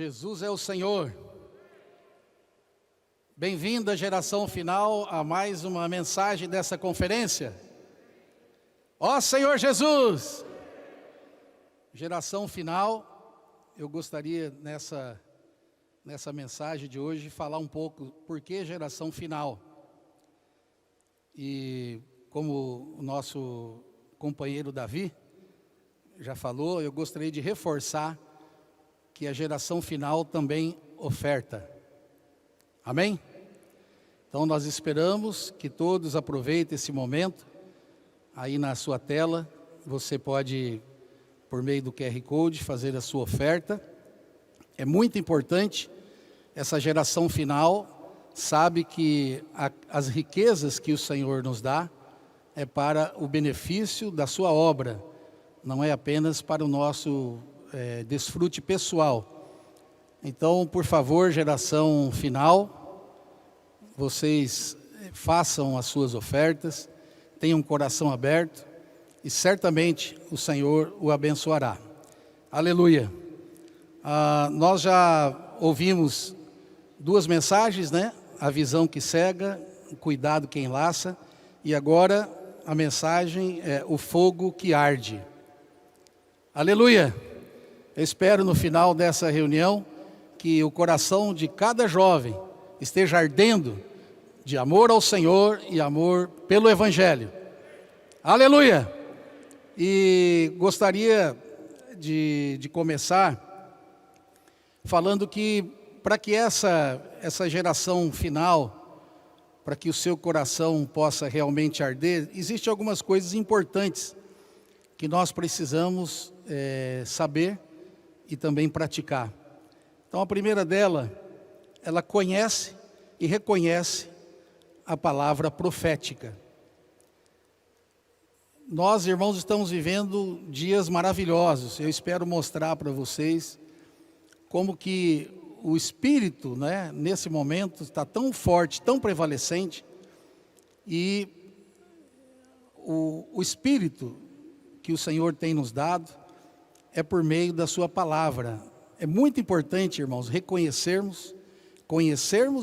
Jesus é o Senhor. Bem-vinda, geração final, a mais uma mensagem dessa conferência. Ó Senhor Jesus! Geração final, eu gostaria nessa mensagem de hoje falar um pouco por que geração final. E como o nosso companheiro Davi já falou, eu gostaria de reforçar que a geração final também oferta. Amém? Então nós esperamos que todos aproveitem esse momento. Aí na sua tela, você pode, por meio do QR Code, fazer a sua oferta. É muito importante, essa geração final sabe que as riquezas que o Senhor nos dá é para o benefício da sua obra, não é apenas para o nosso desfrute pessoal. Então, por favor, geração final, vocês façam as suas ofertas, tenham um coração aberto e certamente o Senhor o abençoará. Aleluia! Nós já ouvimos duas mensagens, né? A visão que cega, o cuidado que enlaça, e agora a mensagem é o fogo que arde. Aleluia! Eu espero no final dessa reunião que o coração de cada jovem esteja ardendo de amor ao Senhor e amor pelo Evangelho. Aleluia! E gostaria de começar falando que para que essa geração final, para que o seu coração possa realmente arder, existem algumas coisas importantes que nós precisamos saber e também praticar. Então a primeira dela, ela conhece e reconhece a palavra profética. Nós, irmãos, estamos vivendo dias maravilhosos. Eu espero mostrar para vocês como que o Espírito, né, nesse momento, está tão forte, tão prevalecente, e o Espírito que o Senhor tem nos dado é por meio da sua palavra. É muito importante, irmãos, conhecermos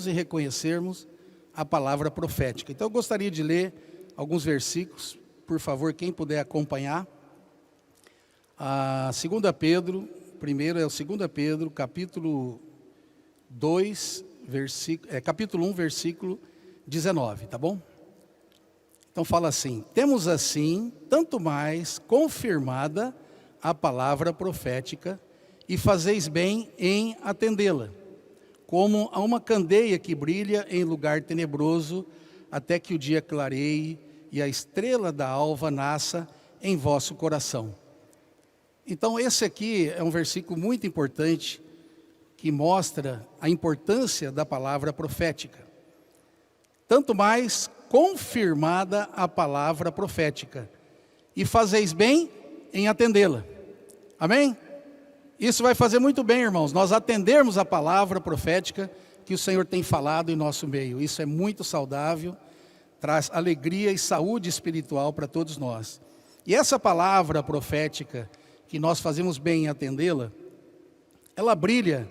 e reconhecermos a palavra profética. Então eu gostaria de ler alguns versículos, por favor, quem puder acompanhar. A 2 Pedro, primeiro é o 2 Pedro, capítulo 2, capítulo 1, versículo 19, tá bom? Então fala assim: temos assim, tanto mais confirmada a palavra profética, e fazeis bem em atendê-la, como a uma candeia que brilha em lugar tenebroso, até que o dia clareie e a estrela da alva nasça em vosso coração. Então esse aqui é um versículo muito importante, que mostra a importância da palavra profética. Tanto mais confirmada a palavra profética, e fazeis bem em atendê-la. Amém? Isso vai fazer muito bem, irmãos, nós atendermos a palavra profética que o Senhor tem falado em nosso meio. Isso é muito saudável, traz alegria e saúde espiritual para todos nós. E essa palavra profética, que nós fazemos bem em atendê-la, ela brilha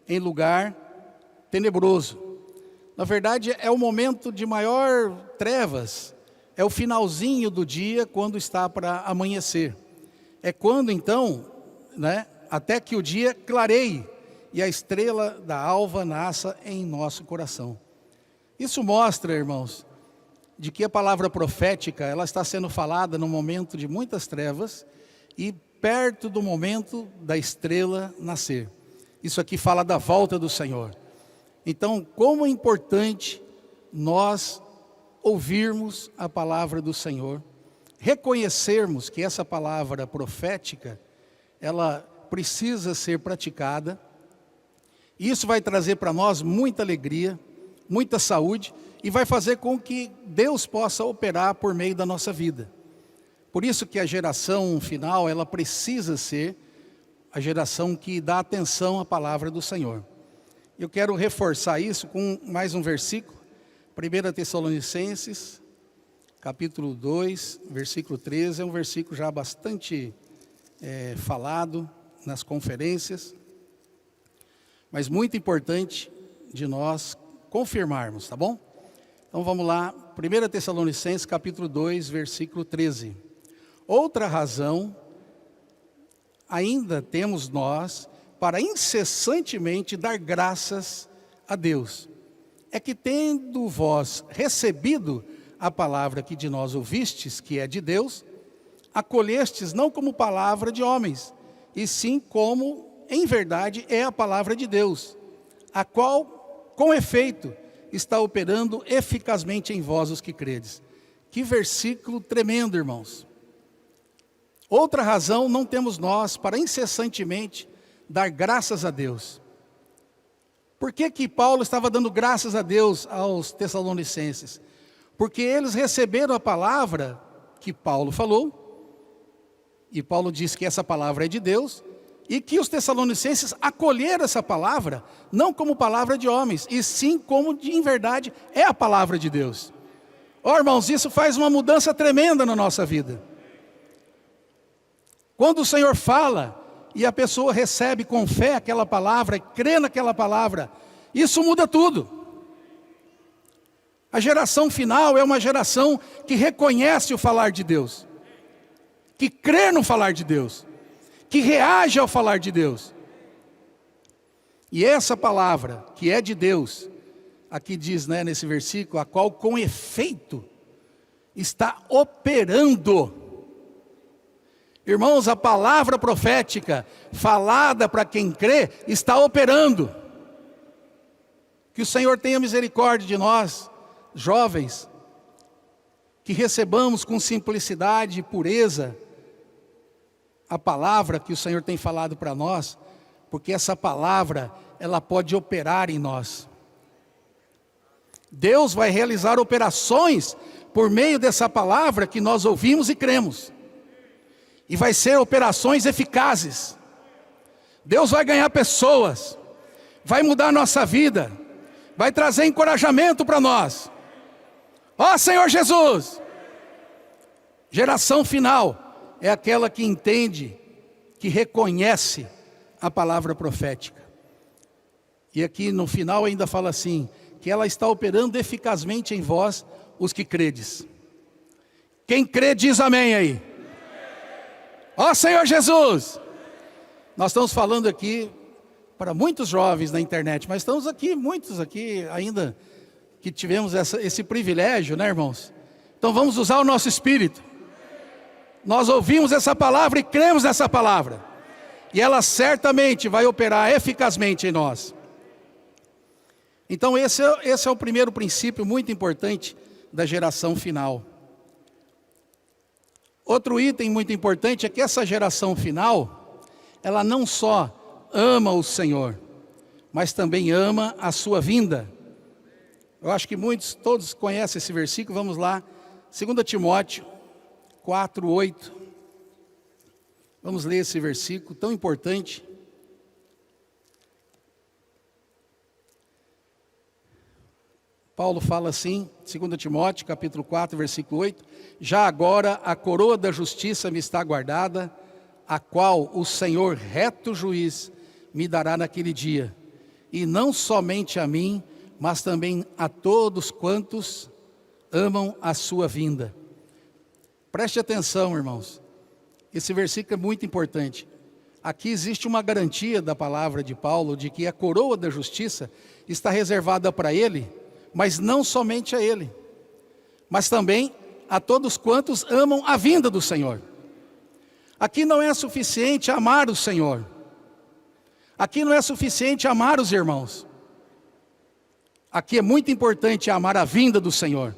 em lugar tenebroso. Na verdade, é o momento de maior trevas, é o finalzinho do dia, quando está para amanhecer. É quando então, né, até que o dia clareie e a estrela da alva nasça em nosso coração. Isso mostra, irmãos, de que a palavra profética, ela está sendo falada no momento de muitas trevas e perto do momento da estrela nascer. Isso aqui fala da volta do Senhor. Então, como é importante nós ouvirmos a palavra do Senhor, reconhecermos que essa palavra profética, ela precisa ser praticada. Isso vai trazer para nós muita alegria, muita saúde, e vai fazer com que Deus possa operar por meio da nossa vida. Por isso que a geração final, ela precisa ser a geração que dá atenção à palavra do Senhor. Eu quero reforçar isso com mais um versículo, 1 Tessalonicenses, capítulo 2, versículo 13, é um versículo já bastante falado nas conferências. mas muito importante de nós confirmarmos, tá bom? Então vamos lá, 1 Tessalonicenses capítulo 2, versículo 13. Outra razão ainda temos nós para incessantemente dar graças a Deus. É que tendo vós recebido a palavra que de nós ouvistes, que é de Deus, acolhestes não como palavra de homens, e sim como, em verdade, é a palavra de Deus, a qual, com efeito, está operando eficazmente em vós os que credes. Que versículo tremendo, irmãos. Outra razão não temos nós para incessantemente dar graças a Deus. Por que Paulo estava dando graças a Deus aos Tessalonicenses? Porque eles receberam a palavra que Paulo falou, e Paulo diz que essa palavra é de Deus, e que os Tessalonicenses acolheram essa palavra, não como palavra de homens, e sim como em verdade é a palavra de Deus. Ó, irmãos, isso faz uma mudança tremenda na nossa vida. Quando o Senhor fala e a pessoa recebe com fé aquela palavra, crê naquela palavra, isso muda tudo. A geração final é uma geração que reconhece o falar de Deus, que crê no falar de Deus, que reage ao falar de Deus. E essa palavra, que é de Deus, aqui diz, né, nesse versículo, a qual com efeito está operando. Irmãos, a palavra profética falada para quem crê está operando. Que o Senhor tenha misericórdia de nós, jovens, que recebamos com simplicidade e pureza a palavra que o Senhor tem falado para nós, porque essa palavra, ela pode operar em nós. Deus vai realizar operações por meio dessa palavra que nós ouvimos e cremos. E vai ser operações eficazes. Deus vai ganhar pessoas, vai mudar a nossa vida, vai trazer encorajamento para nós. Ó Senhor Jesus! Geração final é aquela que entende, que reconhece a palavra profética. E aqui no final ainda fala assim, que ela está operando eficazmente em vós, os que credes. Quem crê diz amém aí. Ó Senhor Jesus! Nós estamos falando aqui para muitos jovens na internet, mas estamos aqui, muitos aqui ainda que tivemos esse privilégio, né, irmãos? Então vamos usar o nosso espírito. Nós ouvimos essa palavra e cremos nessa palavra. E ela certamente vai operar eficazmente em nós. Então esse é o primeiro princípio muito importante da geração final. Outro item muito importante é que essa geração final, ela não só ama o Senhor, mas também ama a sua vinda. Eu acho que todos conhecem esse versículo, vamos lá, 2 Timóteo 4, 8. Vamos ler esse versículo tão importante. Paulo fala assim, 2 Timóteo, capítulo 4, versículo 8. Já agora a coroa da justiça me está guardada, a qual o Senhor reto juiz me dará naquele dia. E não somente a mim, mas também a todos quantos amam a sua vinda. Preste atenção, irmãos. Esse versículo é muito importante. Aqui existe uma garantia da palavra de Paulo, de que a coroa da justiça está reservada para ele, mas não somente a ele, mas também a todos quantos amam a vinda do Senhor. Aqui não é suficiente amar o Senhor. Aqui não é suficiente amar os irmãos. Aqui é muito importante amar a vinda do Senhor.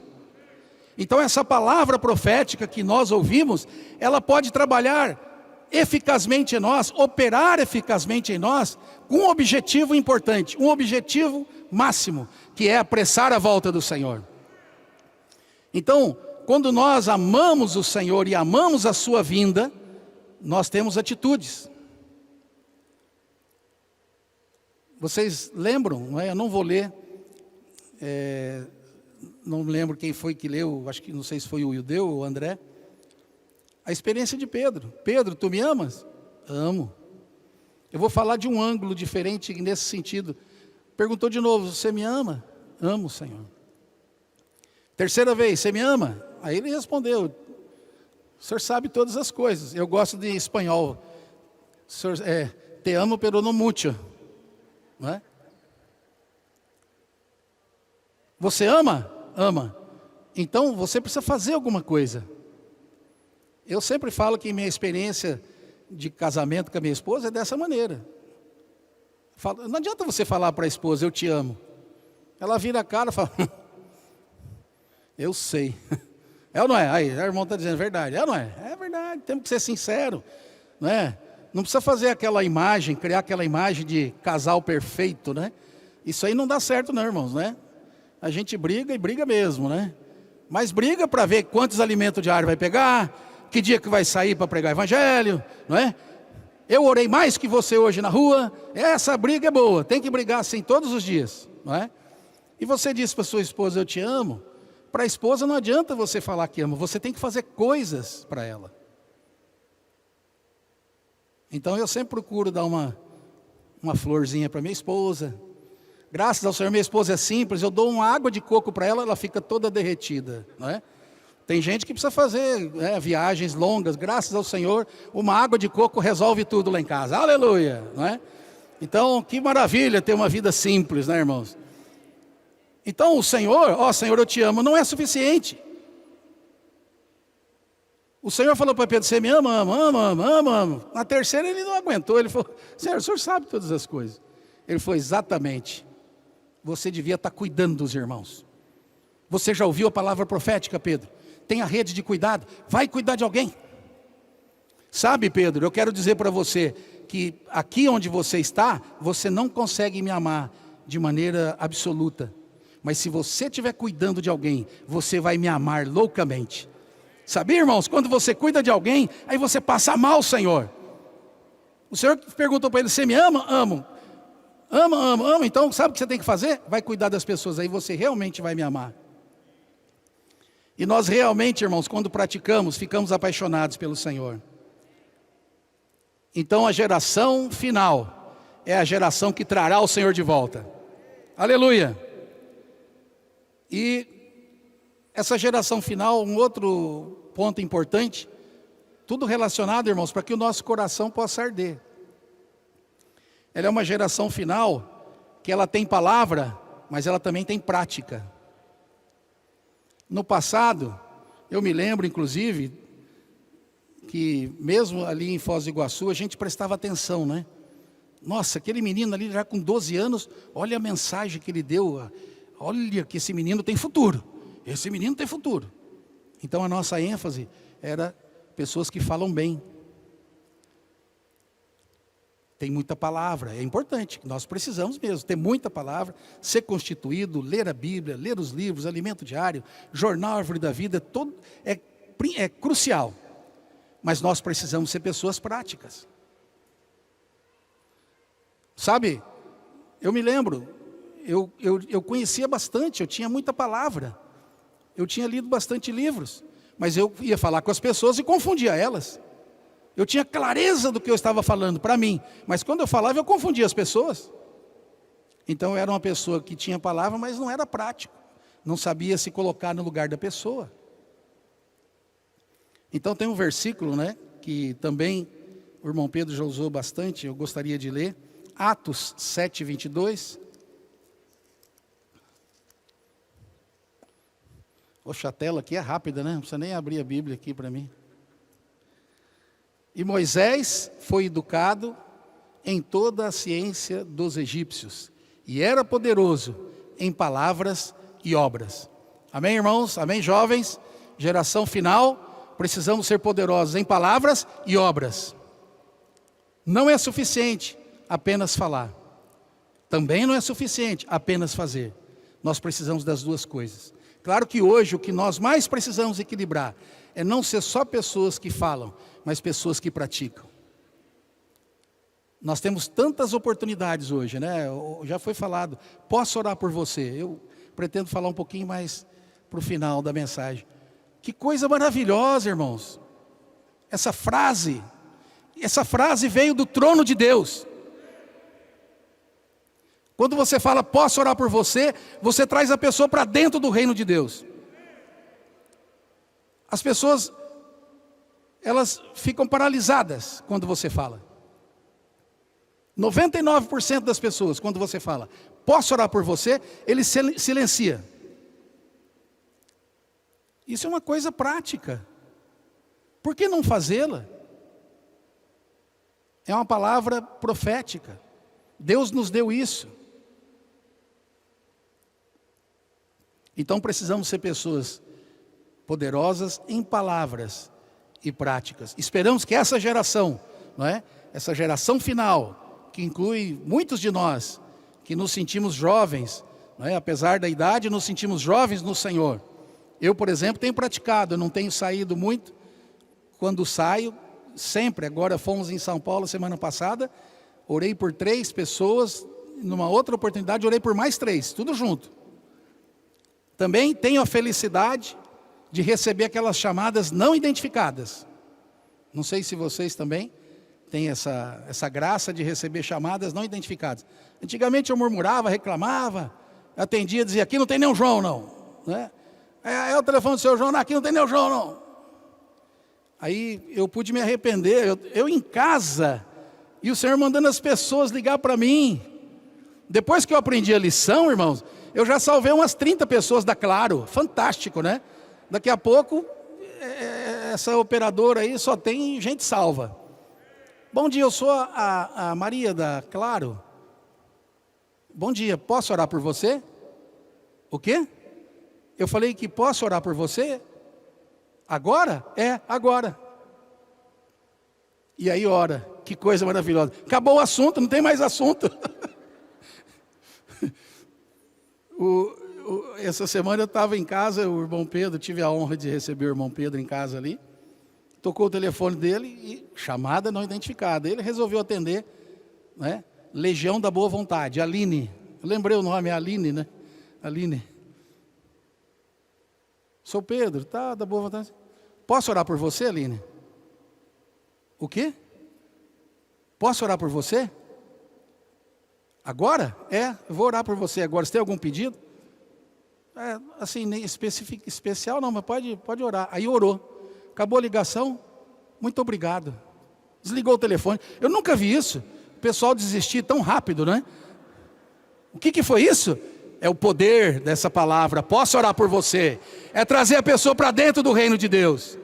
Então essa palavra profética que nós ouvimos, ela pode trabalhar eficazmente em nós, operar eficazmente em nós, com um objetivo importante, um objetivo máximo, que é apressar a volta do Senhor. Então, quando nós amamos o Senhor e amamos a sua vinda, nós temos atitudes. Vocês lembram, não é? Eu não vou ler, não lembro quem foi que leu, acho que não sei se foi o Ildeu ou o André, a experiência de Pedro. Pedro, tu me amas? Amo. Eu vou falar de um ângulo diferente nesse sentido. Perguntou de novo, você me ama? Amo, Senhor. Terceira vez, você me ama? Aí ele respondeu, o senhor sabe todas as coisas. Eu gosto de espanhol. Senhor, te amo, pero no mucho. Não é? Você ama? Ama. Então você precisa fazer alguma coisa. Eu sempre falo que minha experiência de casamento com a minha esposa é dessa maneira. Não adianta você falar para a esposa, eu te amo. Ela vira a cara e fala, eu sei. É ou não é? Aí, o irmão está dizendo verdade. É ou não é? É verdade, temos que ser sincero. Não é? Não precisa fazer aquela imagem, criar aquela imagem de casal perfeito, né? Isso aí não dá certo não, irmãos, né? A gente briga e briga mesmo, né? Mas briga para ver quantos alimentos diários vai pegar, que dia que vai sair para pregar evangelho, não é? Eu orei mais que você hoje na rua. Essa briga é boa, tem que brigar assim todos os dias, não é? E você disse para sua esposa, eu te amo. Para a esposa não adianta você falar que ama, você tem que fazer coisas para ela. Então eu sempre procuro dar uma florzinha para minha esposa. Graças ao Senhor, minha esposa é simples, eu dou uma água de coco para ela, ela fica toda derretida, não é? Tem gente que precisa fazer viagens longas, graças ao Senhor, uma água de coco resolve tudo lá em casa, aleluia, não é? Então, que maravilha ter uma vida simples, né, irmãos? Então o Senhor, Senhor, eu te amo, não é suficiente. O Senhor falou para Pedro, você me ama, ama. Na terceira ele não aguentou, ele falou, Senhor, o Senhor sabe todas as coisas. Ele falou, exatamente, você devia estar cuidando dos irmãos. Você já ouviu a palavra profética, Pedro? Tem a rede de cuidado, vai cuidar de alguém. Sabe, Pedro, eu quero dizer para você, que aqui onde você está, você não consegue me amar de maneira absoluta. Mas se você estiver cuidando de alguém, você vai me amar loucamente. Sabia, irmãos, quando você cuida de alguém, aí você passa mal, Senhor. O Senhor perguntou para ele, você me ama? Amo. Ama. Então, sabe o que você tem que fazer? Vai cuidar das pessoas, aí você realmente vai me amar. E nós realmente, irmãos, quando praticamos, ficamos apaixonados pelo Senhor. Então a geração final é a geração que trará o Senhor de volta. Aleluia! E essa geração final, um outro ponto importante, tudo relacionado, irmãos, para que o nosso coração possa arder. Ela é uma geração final que ela tem palavra, mas ela também tem prática. No passado, eu me lembro, inclusive, que mesmo ali em Foz do Iguaçu, a gente prestava atenção, né? Nossa, aquele menino ali já com 12 anos, olha a mensagem que ele deu, olha que esse menino tem futuro, esse menino tem futuro. Então a nossa ênfase era pessoas que falam bem. Tem muita palavra, é importante, nós precisamos mesmo ter muita palavra, ser constituído, ler a Bíblia, ler os livros, alimento diário, jornal Árvore da Vida, é crucial. Mas nós precisamos ser pessoas práticas. Sabe, eu me lembro, eu conhecia bastante, eu tinha muita palavra, eu tinha lido bastante livros, mas eu ia falar com as pessoas e confundia elas. Eu tinha clareza do que eu estava falando para mim, mas quando eu falava eu confundia as pessoas. Então eu era uma pessoa que tinha palavra, mas não era prático, não sabia se colocar no lugar da pessoa. Então tem um versículo, né, que também o irmão Pedro já usou bastante, eu gostaria de ler, Atos 7, 22. Poxa, a tela aqui é rápida, né? Não precisa nem abrir a Bíblia aqui para mim. E Moisés foi educado em toda a ciência dos egípcios, e era poderoso em palavras e obras. Amém, irmãos? Amém, jovens? Geração final, precisamos ser poderosos em palavras e obras. Não é suficiente apenas falar. Também não é suficiente apenas fazer. Nós precisamos das duas coisas. Claro que hoje o que nós mais precisamos equilibrar é não ser só pessoas que falam, mas pessoas que praticam. Nós temos tantas oportunidades hoje, né? Já foi falado, posso orar por você? Eu pretendo falar um pouquinho mais para o final da mensagem. Que coisa maravilhosa, irmãos. Essa frase veio do trono de Deus. Quando você fala, posso orar por você, você traz a pessoa para dentro do reino de Deus. As pessoas, elas ficam paralisadas quando você fala. 99% das pessoas, quando você fala, posso orar por você, ele silencia. Isso é uma coisa prática. Por que não fazê-la? É uma palavra profética. Deus nos deu isso. Então precisamos ser pessoas poderosas em palavras e práticas. Esperamos que essa geração, não é? Essa geração final, que inclui muitos de nós, que nos sentimos jovens, não é? Apesar da idade, nos sentimos jovens no Senhor. Eu, por exemplo, tenho praticado, eu não tenho saído muito. Quando saio, sempre, agora fomos em São Paulo semana passada, orei por 3 pessoas, numa outra oportunidade orei por mais 3, tudo junto. Também tenho a felicidade de receber aquelas chamadas não identificadas. Não sei se vocês também têm essa graça de receber chamadas não identificadas. Antigamente eu murmurava, reclamava, atendia, dizia, aqui não tem nenhum João não. Né? É o telefone do seu João, não, aqui não tem nenhum João não. Aí eu pude me arrepender, eu em casa, e o Senhor mandando as pessoas ligar para mim. Depois que eu aprendi a lição, irmãos, eu já salvei umas 30 pessoas da Claro, fantástico, né? Daqui a pouco, essa operadora aí só tem gente salva. Bom dia, eu sou a Maria da Claro. Bom dia, posso orar por você? O quê? Eu falei que posso orar por você? Agora? É, agora. E aí ora, que coisa maravilhosa. Acabou o assunto, não tem mais assunto. Essa semana eu estava em casa, o irmão Pedro, tive a honra de receber o irmão Pedro em casa ali. Tocou o telefone dele e chamada não identificada. Ele resolveu atender, né? Legião da Boa Vontade, Aline. Eu lembrei o nome, é Aline, né? Aline. Sou Pedro, tá, da Boa Vontade. Posso orar por você, Aline? O quê? Posso orar por você? Agora? Eu vou orar por você agora. Você tem algum pedido? Assim, nem especial não, mas pode orar. Aí orou. Acabou a ligação, muito obrigado. Desligou o telefone. Eu nunca vi isso. O pessoal desistir tão rápido, né? O que foi isso? É o poder dessa palavra. Posso orar por você. É trazer a pessoa para dentro do reino de Deus.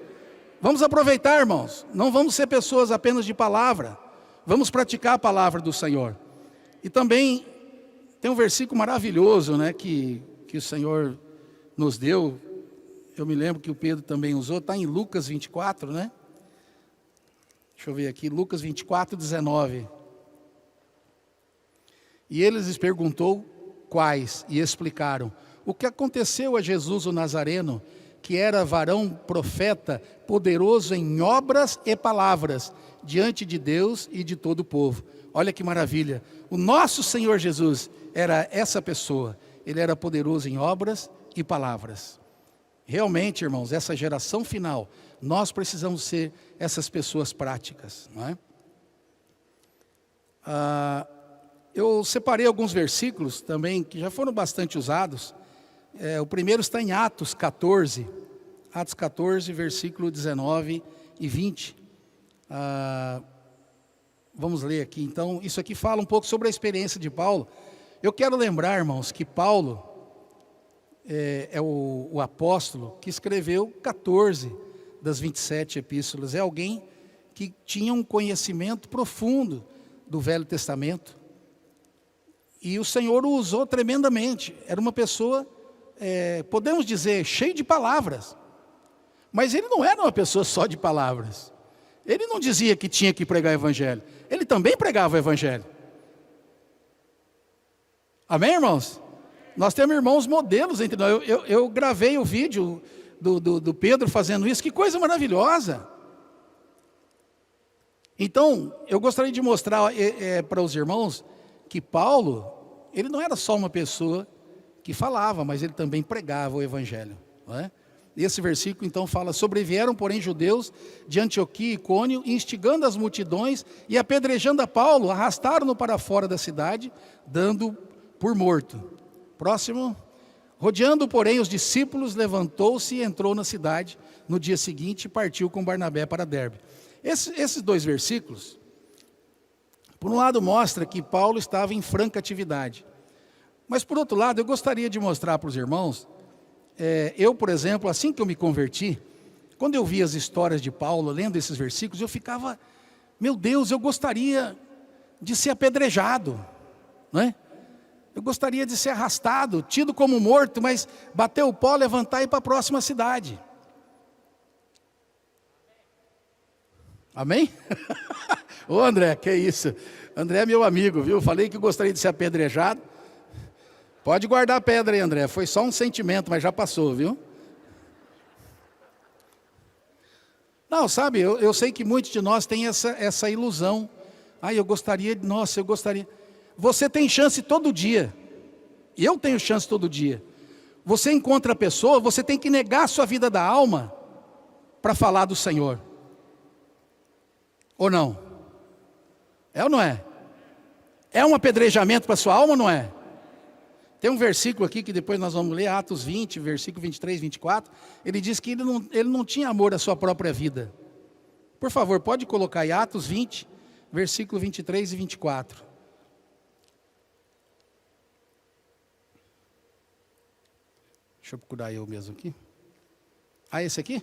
Vamos aproveitar, irmãos. Não vamos ser pessoas apenas de palavra. Vamos praticar a palavra do Senhor. E também tem um versículo maravilhoso, né, que o Senhor nos deu. Eu me lembro que o Pedro também usou. Está em Lucas 24, né? Deixa eu ver aqui. Lucas 24, 19. E ele lhes perguntou quais, e explicaram o que aconteceu a Jesus o Nazareno, que era varão profeta, poderoso em obras e palavras, diante de Deus e de todo o povo. Olha que maravilha, o nosso Senhor Jesus era essa pessoa, ele era poderoso em obras e palavras. Realmente, irmãos, essa geração final, nós precisamos ser essas pessoas práticas, não é? Eu separei alguns versículos também que já foram bastante usados. O primeiro está em Atos 14. Atos 14, versículo 19 e 20. Vamos ler aqui. Então, isso aqui fala um pouco sobre a experiência de Paulo. Eu quero lembrar, irmãos, que Paulo é o apóstolo que escreveu 14 das 27 epístolas. É alguém que tinha um conhecimento profundo do Velho Testamento. E o Senhor o usou tremendamente. Era uma pessoa, podemos dizer, cheio de palavras. Mas ele não era uma pessoa só de palavras. Ele não dizia que tinha que pregar o Evangelho. Ele também pregava o Evangelho. Amém, irmãos? Nós temos irmãos modelos entre nós. Eu gravei o vídeo do Pedro fazendo isso. Que coisa maravilhosa. Então, eu gostaria de mostrar para os irmãos que Paulo, ele não era só uma pessoa que falava, mas ele também pregava o Evangelho, não é? Esse versículo então fala: sobrevieram, porém, judeus de Antioquia e Icônio, instigando as multidões e apedrejando a Paulo, arrastaram-no para fora da cidade, dando por morto. Próximo. Rodeando, porém, os discípulos, levantou-se e entrou na cidade. No dia seguinte, partiu com Barnabé para Derbe. Esses 2 versículos, por um lado, mostra que Paulo estava em franca atividade. Mas, por outro lado, eu gostaria de mostrar para os irmãos, eu, por exemplo, assim que eu me converti, quando eu vi as histórias de Paulo, lendo esses versículos, eu ficava, meu Deus, eu gostaria de ser apedrejado, não é? Eu gostaria de ser arrastado, tido como morto, mas bater o pó, levantar e ir para a próxima cidade. Amém? Ô André, que isso? André é meu amigo, viu? Falei que gostaria de ser apedrejado. Pode guardar a pedra aí, André. Foi só um sentimento, mas já passou, viu? Não, sabe, eu sei que muitos de nós têm essa ilusão. Eu gostaria, nossa, eu gostaria. Você tem chance todo dia. Eu tenho chance todo dia. Você encontra a pessoa, você tem que negar a sua vida da alma para falar do Senhor. Ou não? É ou não é? É um apedrejamento para a sua alma ou não é? Tem um versículo aqui que depois nós vamos ler, Atos 20, versículo 23, 24. Ele diz que ele não tinha amor à sua própria vida. Por favor, pode colocar aí Atos 20, versículo 23 e 24. Deixa eu procurar eu mesmo aqui. Esse aqui?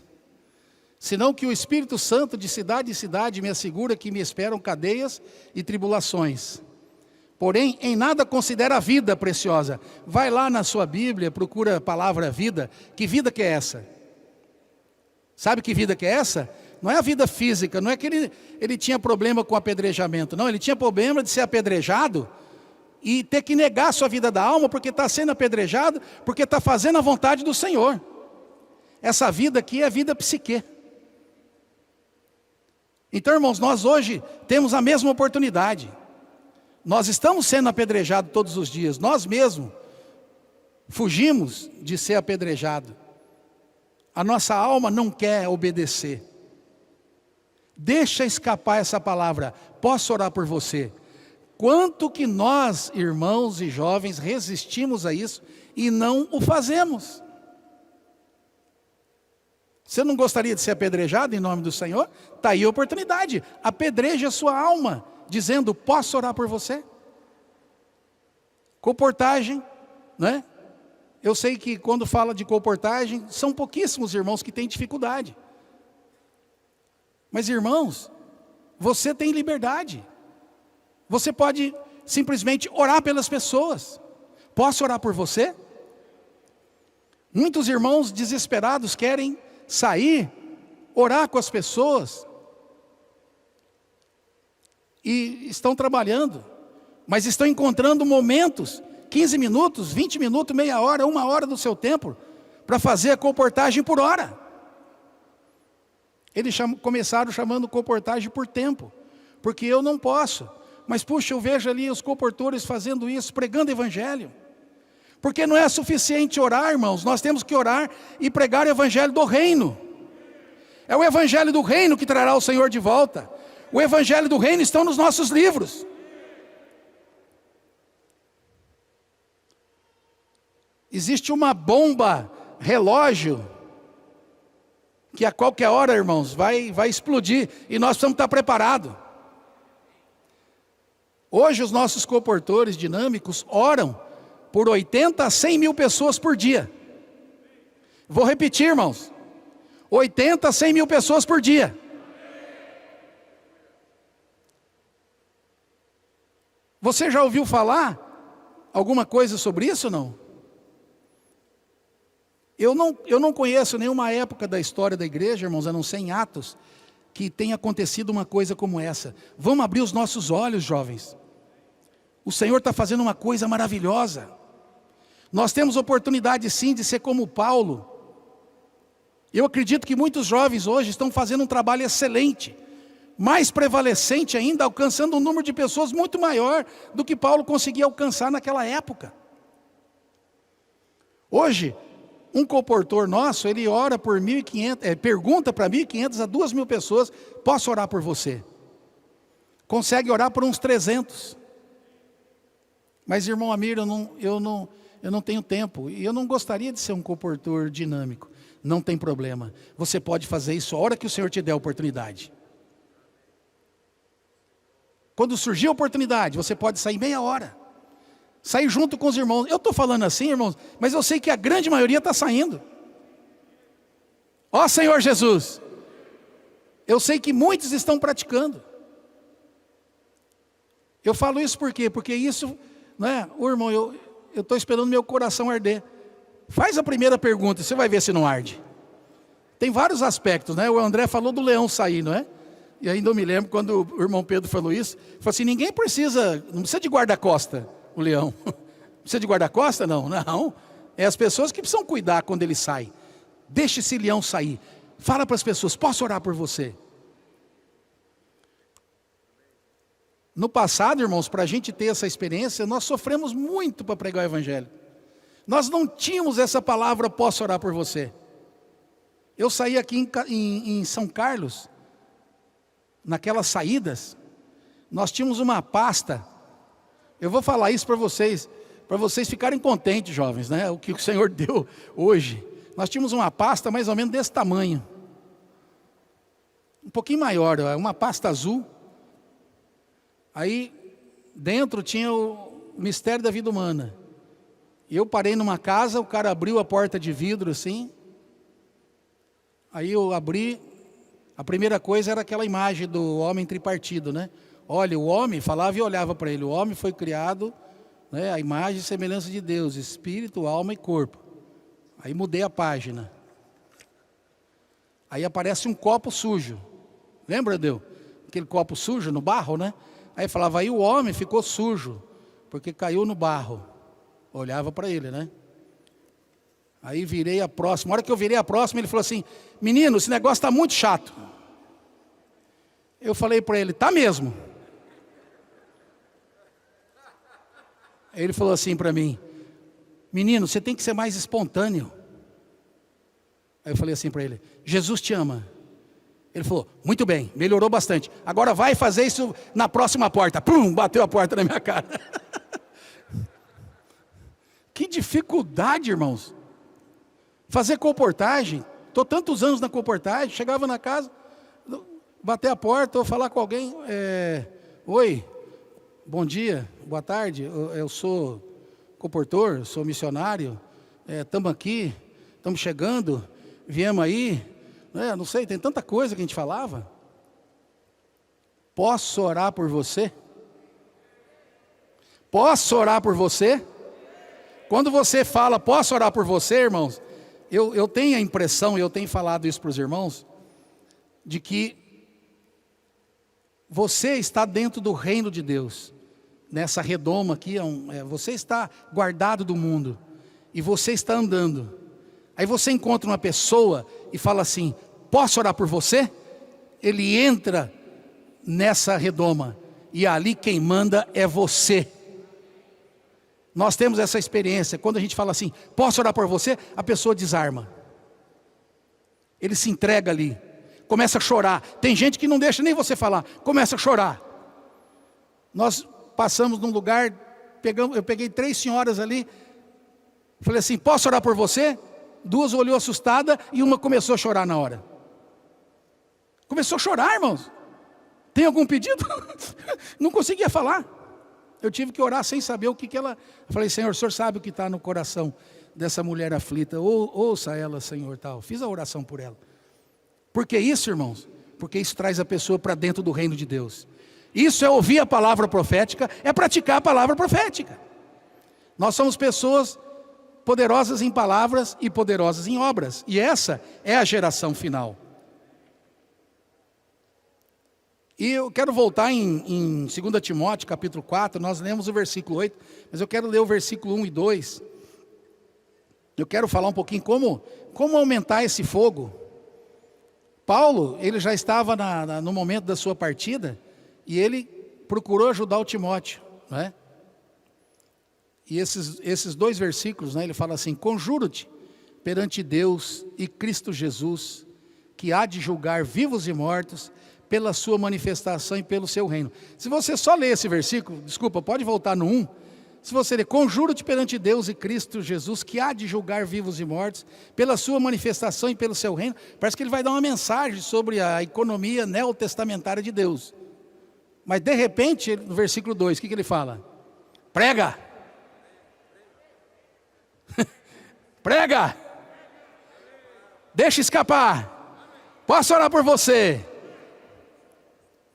Senão que o Espírito Santo de cidade em cidade me assegura que me esperam cadeias e tribulações. Porém, em nada considera a vida preciosa. Vai lá na sua Bíblia, procura a palavra vida. Que vida que é essa? Sabe que vida que é essa? Não é a vida física, não é que ele tinha problema com apedrejamento. Não, ele tinha problema de ser apedrejado e ter que negar a sua vida da alma porque está sendo apedrejado, porque está fazendo a vontade do Senhor. Essa vida aqui é a vida psique. Então, irmãos, nós hoje temos a mesma oportunidade. Nós estamos sendo apedrejados todos os dias. Nós mesmos fugimos de ser apedrejados. A nossa alma não quer obedecer. Deixa escapar essa palavra. Posso orar por você? Quanto que nós, irmãos e jovens, resistimos a isso e não o fazemos? Você não gostaria de ser apedrejado em nome do Senhor? Está aí a oportunidade. Apedreje a sua alma, dizendo, posso orar por você? Comportagem, né? Eu sei que quando fala de comportagem, são pouquíssimos irmãos que têm dificuldade. Mas irmãos, você tem liberdade. Você pode simplesmente orar pelas pessoas. Posso orar por você? Muitos irmãos desesperados querem sair, orar com as pessoas. E estão trabalhando, mas estão encontrando momentos, 15 minutos, 20 minutos, meia hora, 1 hora do seu tempo, para fazer a comportagem por hora. Eles começaram chamando comportagem por tempo, porque eu não posso. Mas puxa, eu vejo ali os comportores fazendo isso, pregando evangelho. Porque não é suficiente orar, irmãos, nós temos que orar e pregar o evangelho do reino. É o evangelho do reino que trará o Senhor de volta. O evangelho do reino está nos nossos livros. Existe uma bomba, relógio, que a qualquer hora, irmãos, vai explodir. E nós precisamos estar preparados. Hoje os nossos comportores dinâmicos oram por 80 a 100 mil pessoas por dia. Vou repetir, irmãos. 80 a 100 mil pessoas por dia. Você já ouviu falar alguma coisa sobre isso ou não? Eu não conheço nenhuma época da história da igreja, irmãos, a não ser em Atos, que tenha acontecido uma coisa como essa. Vamos abrir os nossos olhos, jovens. O Senhor está fazendo uma coisa maravilhosa. Nós temos oportunidade sim de ser como Paulo. Eu acredito que muitos jovens hoje estão fazendo um trabalho excelente, mais prevalecente ainda, alcançando um número de pessoas muito maior do que Paulo conseguia alcançar naquela época. Hoje, um comportor nosso, ele ora por 1.500, pergunta para 1.500 a 2.000 pessoas, posso orar por você? Consegue orar por uns 300. Mas, irmão Amir, eu não tenho tempo. E eu não gostaria de ser um comportor dinâmico. Não tem problema. Você pode fazer isso a hora que o Senhor te der a oportunidade. Quando surgir a oportunidade, você pode sair meia hora. Sair junto com os irmãos. Eu estou falando assim, irmãos, mas eu sei que a grande maioria está saindo. Ó Senhor Jesus. Eu sei que muitos estão praticando. Eu falo isso por quê? Porque isso, né, irmão, eu estou esperando meu coração arder. Faz a primeira pergunta, você vai ver se não arde. Tem vários aspectos, né? O André falou do leão sair, não é? E ainda eu me lembro quando o irmão Pedro falou isso. Falou assim, não precisa de guarda-costa o leão. Precisa de guarda-costa? Não. É as pessoas que precisam cuidar quando ele sai. Deixa esse leão sair. Fala para as pessoas, posso orar por você? No passado, irmãos, para a gente ter essa experiência, nós sofremos muito para pregar o Evangelho. Nós não tínhamos essa palavra, posso orar por você. Eu saí aqui em São Carlos, naquelas saídas, nós tínhamos uma pasta. Eu vou falar isso para vocês ficarem contentes, jovens, né? O que o Senhor deu hoje. Nós tínhamos uma pasta mais ou menos desse tamanho. Um pouquinho maior, uma pasta azul. Aí, dentro tinha o mistério da vida humana. E eu parei numa casa, o cara abriu a porta de vidro assim. Aí eu abri, a primeira coisa era aquela imagem do homem tripartido, né? Olha, o homem, falava e olhava para ele, o homem foi criado, né, a imagem e semelhança de Deus, espírito, alma e corpo. Aí mudei a página. Aí aparece um copo sujo. Lembra, Deus? Aquele copo sujo no barro, né? Aí falava, aí o homem ficou sujo, porque caiu no barro. Olhava para ele, né? Aí virei a próxima. A hora que eu virei a próxima, ele falou assim, menino, esse negócio está muito chato. Eu falei para ele, tá mesmo. Aí ele falou assim para mim, menino, você tem que ser mais espontâneo. Aí eu falei assim para ele, Jesus te ama. Ele falou, muito bem, melhorou bastante. Agora vai fazer isso na próxima porta. Pum, bateu a porta na minha cara. Que dificuldade, irmãos. Fazer comportagem. Estou tantos anos na comportagem, chegava na casa, bater a porta ou falar com alguém. Oi, bom dia, boa tarde, eu sou comportor, sou missionário. Estamos aqui, estamos chegando, viemos aí. Não sei, tem tanta coisa que a gente falava. Posso orar por você? Posso orar por você? Quando você fala, posso orar por você, irmãos? Eu tenho a impressão, eu tenho falado isso para os irmãos, de que você está dentro do reino de Deus. Nessa redoma aqui, você está guardado do mundo. E você está andando. Aí você encontra uma pessoa e fala assim, posso orar por você? Ele entra nessa redoma. E ali quem manda é você. Nós temos essa experiência. Quando a gente fala assim, posso orar por você? A pessoa desarma. Ele se entrega ali. Começa a chorar. Tem gente que não deixa nem você falar. Começa a chorar. Nós passamos num lugar, eu peguei 3 senhoras ali. Falei assim, posso orar por você? 2 olhou assustada e uma começou a chorar na hora. Começou a chorar, irmãos. Tem algum pedido? Não conseguia falar. Eu tive que orar sem saber o que ela... Eu falei, Senhor, o Senhor sabe o que está no coração dessa mulher aflita. Ouça ela, Senhor, tal. Fiz a oração por ela. Por que isso, irmãos? Porque isso traz a pessoa para dentro do reino de Deus. Isso é ouvir a palavra profética, é praticar a palavra profética. Nós somos pessoas poderosas em palavras e poderosas em obras. E essa é a geração final. E eu quero voltar em 2 Timóteo, capítulo 4, nós lemos o versículo 8, mas eu quero ler o versículo 1 e 2. Eu quero falar um pouquinho como aumentar esse fogo. Paulo, ele já estava no momento da sua partida, e ele procurou ajudar o Timóteo, né? E esses 2 versículos, né, ele fala assim, conjuro-te perante Deus e Cristo Jesus, que há de julgar vivos e mortos, pela sua manifestação e pelo seu reino. Se você só ler esse versículo, desculpa, pode voltar no 1, Se você ler, conjuro-te perante Deus e Cristo Jesus, que há de julgar vivos e mortos, pela sua manifestação e pelo seu reino. Parece que ele vai dar uma mensagem sobre a economia neotestamentária de Deus. Mas de repente, no versículo 2, o que ele fala? Prega! Prega! Deixa escapar! Posso orar por você?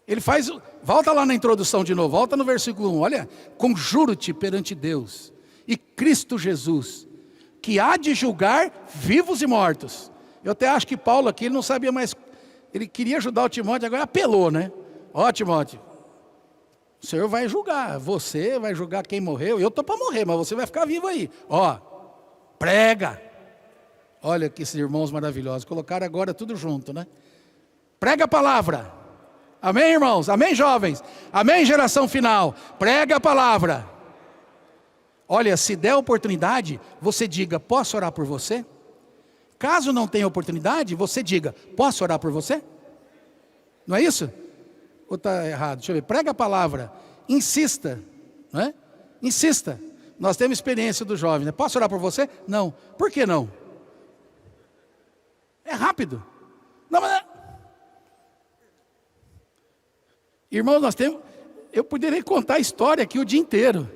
Ele faz, volta lá na introdução de novo, volta no versículo 1, olha, conjuro-te perante Deus e Cristo Jesus, que há de julgar vivos e mortos. Eu até acho que Paulo aqui, ele não sabia mais, ele queria ajudar o Timóteo, agora apelou, né? Ó Timóteo, o Senhor vai julgar, você vai julgar quem morreu, eu estou para morrer, mas você vai ficar vivo aí. Ó, prega. Olha que esses irmãos maravilhosos, colocaram agora tudo junto, né? Prega a palavra. Amém, irmãos? Amém, jovens? Amém, geração final? Prega a palavra. Olha, se der oportunidade, você diga, posso orar por você? Caso não tenha oportunidade, você diga, posso orar por você? Não é isso? Ou está errado? Deixa eu ver. Prega a palavra. Insista. Não é? Insista. Nós temos experiência do jovem, né? Posso orar por você? Não. Por que não? É rápido. Não, mas... Irmãos, eu poderia contar a história aqui o dia inteiro.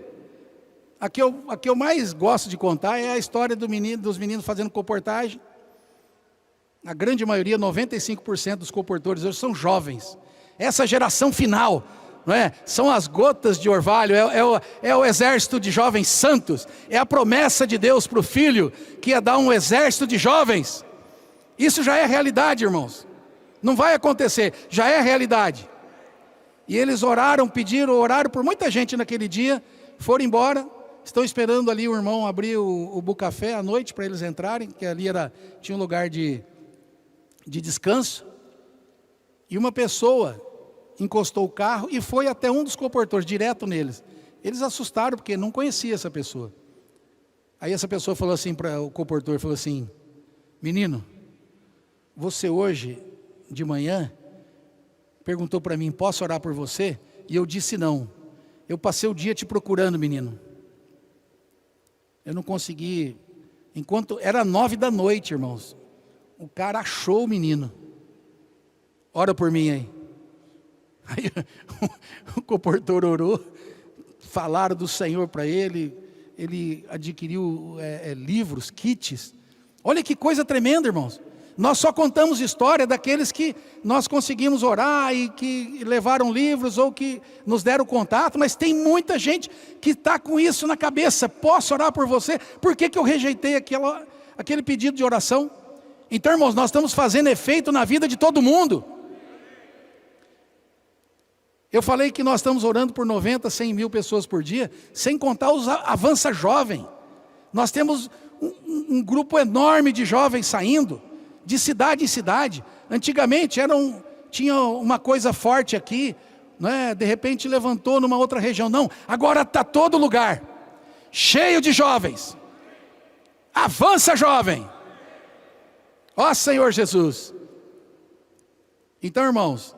A que eu mais gosto de contar é a história dos meninos fazendo comportagem. A grande maioria, 95% dos comportores hoje são jovens. Essa geração final, não é? São as gotas de orvalho, é o exército de jovens santos. É a promessa de Deus para o Filho, que ia dar um exército de jovens. Isso já é realidade, irmãos. Não vai acontecer, já é realidade. E eles oraram por muita gente naquele dia, foram embora, estão esperando ali o irmão abrir o bucafé à noite para eles entrarem, que ali tinha um lugar de descanso. E uma pessoa encostou o carro e foi até um dos comportores, direto neles. Eles assustaram porque não conhecia essa pessoa. Aí essa pessoa falou assim para o comportor, falou assim, menino, você hoje de manhã perguntou para mim, posso orar por você? E eu disse não. Eu passei o dia te procurando, menino. Eu não consegui. Era 9 da noite, irmãos. O cara achou o menino. Ora por mim aí. Aí o comportor orou. Falaram do Senhor para ele. Ele adquiriu livros, kits. Olha que coisa tremenda, irmãos. Nós só contamos história daqueles que nós conseguimos orar e que levaram livros ou que nos deram contato, mas tem muita gente que está com isso na cabeça. Posso orar por você? Por que eu rejeitei aquele pedido de oração? Então, irmãos, nós estamos fazendo efeito na vida de todo mundo. Eu falei que nós estamos orando por 90, 100 mil pessoas por dia, sem contar os avança jovem. Nós temos um grupo enorme de jovens saindo, de cidade em cidade. Antigamente tinha uma coisa forte aqui, né? De repente levantou numa outra região. Não, agora está todo lugar, cheio de jovens. Avança jovem. Ó Senhor Jesus. Então, irmãos,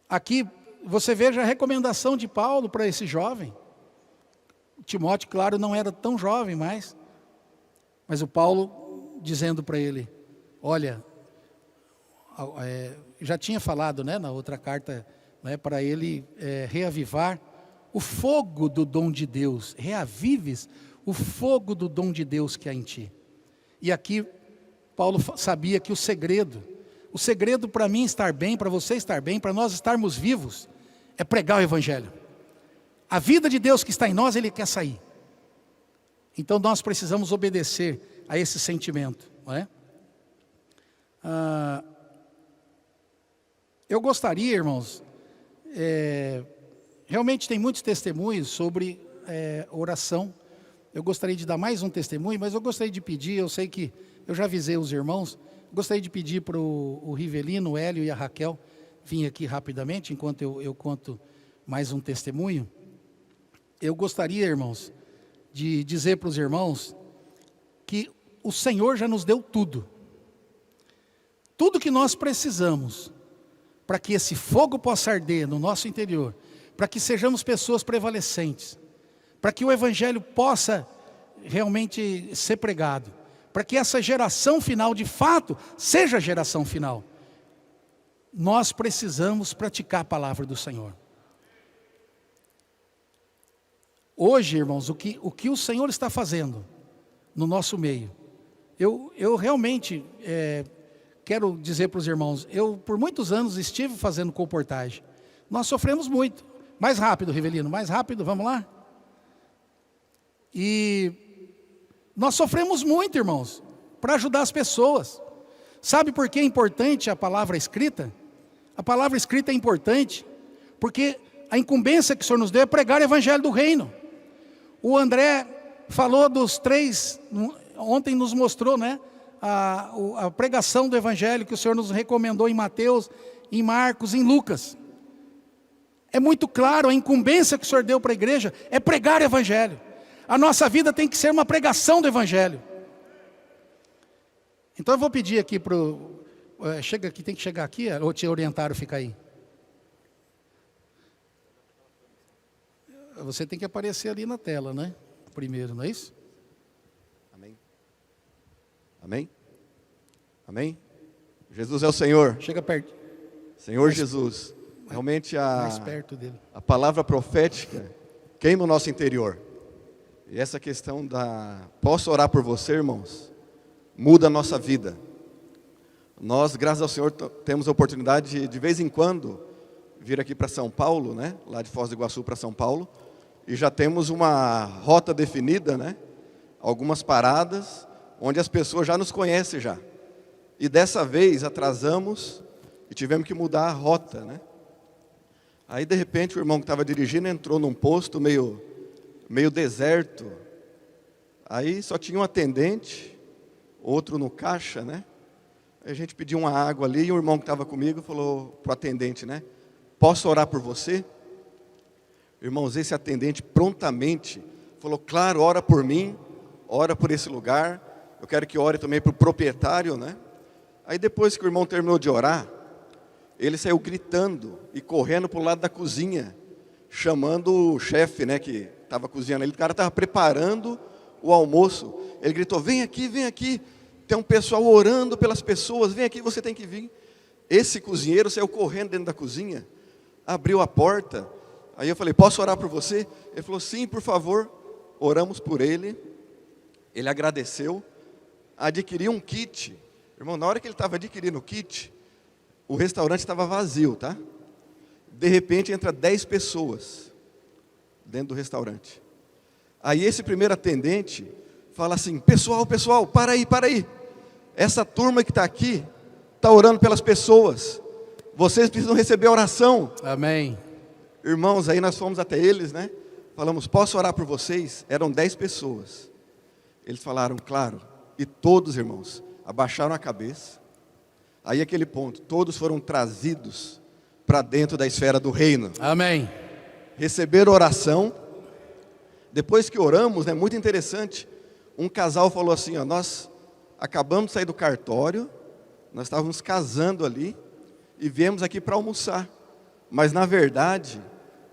aqui você veja a recomendação de Paulo para esse jovem. Timóteo, claro, não era tão jovem mais, mas o Paulo dizendo para ele, olha, já tinha falado, né, na outra carta, né, para ele reavivar o fogo do dom de Deus, reavives o fogo do dom de Deus que há em ti. E aqui Paulo sabia que o segredo para mim estar bem, para você estar bem, para nós estarmos vivos, é pregar o Evangelho. A vida de Deus que está em nós, Ele quer sair. Então nós precisamos obedecer a esse sentimento, não é? Eu gostaria, irmãos, realmente tem muitos testemunhos sobre oração. Eu gostaria de dar mais um testemunho, mas eu gostaria de pedir, eu sei que eu já avisei os irmãos, gostaria de pedir para o Rivelino, o Hélio e a Raquel vir aqui rapidamente, enquanto eu conto mais um testemunho. Eu gostaria, irmãos, de dizer para os irmãos que o Senhor já nos deu tudo. Tudo que nós precisamos para que esse fogo possa arder no nosso interior, para que sejamos pessoas prevalecentes, para que o Evangelho possa realmente ser pregado, para que essa geração final, de fato, seja a geração final. Nós precisamos praticar a palavra do Senhor. Hoje, irmãos, o que o Senhor está fazendo no nosso meio, eu realmente quero dizer para os irmãos, eu por muitos anos estive fazendo colportagem. Nós sofremos muito. Mais rápido, Rivelino, mais rápido, vamos lá? E nós sofremos muito, irmãos, para ajudar as pessoas. Sabe por que é importante a palavra escrita? A palavra escrita é importante porque a incumbência que o Senhor nos deu é pregar o Evangelho do Reino. O André falou dos 3, ontem nos mostrou, né, a pregação do Evangelho que o Senhor nos recomendou em Mateus, em Marcos, em Lucas. É muito claro, a incumbência que o Senhor deu para a igreja é pregar o Evangelho. A nossa vida tem que ser uma pregação do Evangelho. Então eu vou pedir aqui para o... chega aqui, tem que chegar aqui, ou te orientaram, fica aí. Você tem que aparecer ali na tela, né? Primeiro, não é isso? Amém. Amém? Amém? Jesus é o Senhor. Chega perto. Senhor Jesus. Realmente Mais perto dele. a palavra profética queima o nosso interior. E essa questão da... Posso orar por você, irmãos? Muda a nossa vida. Nós, graças ao Senhor, temos a oportunidade de vez em quando, vir aqui para São Paulo, né? Lá de Foz do Iguaçu para São Paulo. E já temos uma rota definida, né? Algumas paradas, onde as pessoas já nos conhecem já. E dessa vez atrasamos e tivemos que mudar a rota, né? Aí de repente o irmão que estava dirigindo entrou num posto meio deserto. Aí só tinha um atendente, outro no caixa, né? Aí a gente pediu uma água ali e o irmão que estava comigo falou para o atendente, né? Posso orar por você? Irmãos, esse atendente prontamente falou, claro, ora por mim, ora por esse lugar, eu quero que ore também para o proprietário, né? Aí depois que o irmão terminou de orar, ele saiu gritando e correndo para o lado da cozinha, chamando o chefe, né, que estava cozinhando ali. O cara estava preparando o almoço. Ele gritou, vem aqui, tem um pessoal orando pelas pessoas, vem aqui, você tem que vir. Esse cozinheiro saiu correndo dentro da cozinha, abriu a porta. Aí eu falei, posso orar por você? Ele falou, sim, por favor. Oramos por ele. Ele agradeceu, adquiriu um kit. Irmão, na hora que ele estava adquirindo o kit, o restaurante estava vazio, tá? De repente entra 10 pessoas dentro do restaurante. Aí esse primeiro atendente fala assim, pessoal, para aí. Essa turma que está aqui, está orando pelas pessoas. Vocês precisam receber oração. Amém. Irmãos, aí nós fomos até eles, né? Falamos, posso orar por vocês? Eram 10 pessoas. Eles falaram, claro. E todos, irmãos, abaixaram a cabeça. Aí aquele ponto, todos foram trazidos para dentro da esfera do reino. Amém. Receberam oração. Depois que oramos, né, muito interessante, um casal falou assim, ó, nós acabamos de sair do cartório, nós estávamos casando ali e viemos aqui para almoçar. Mas na verdade,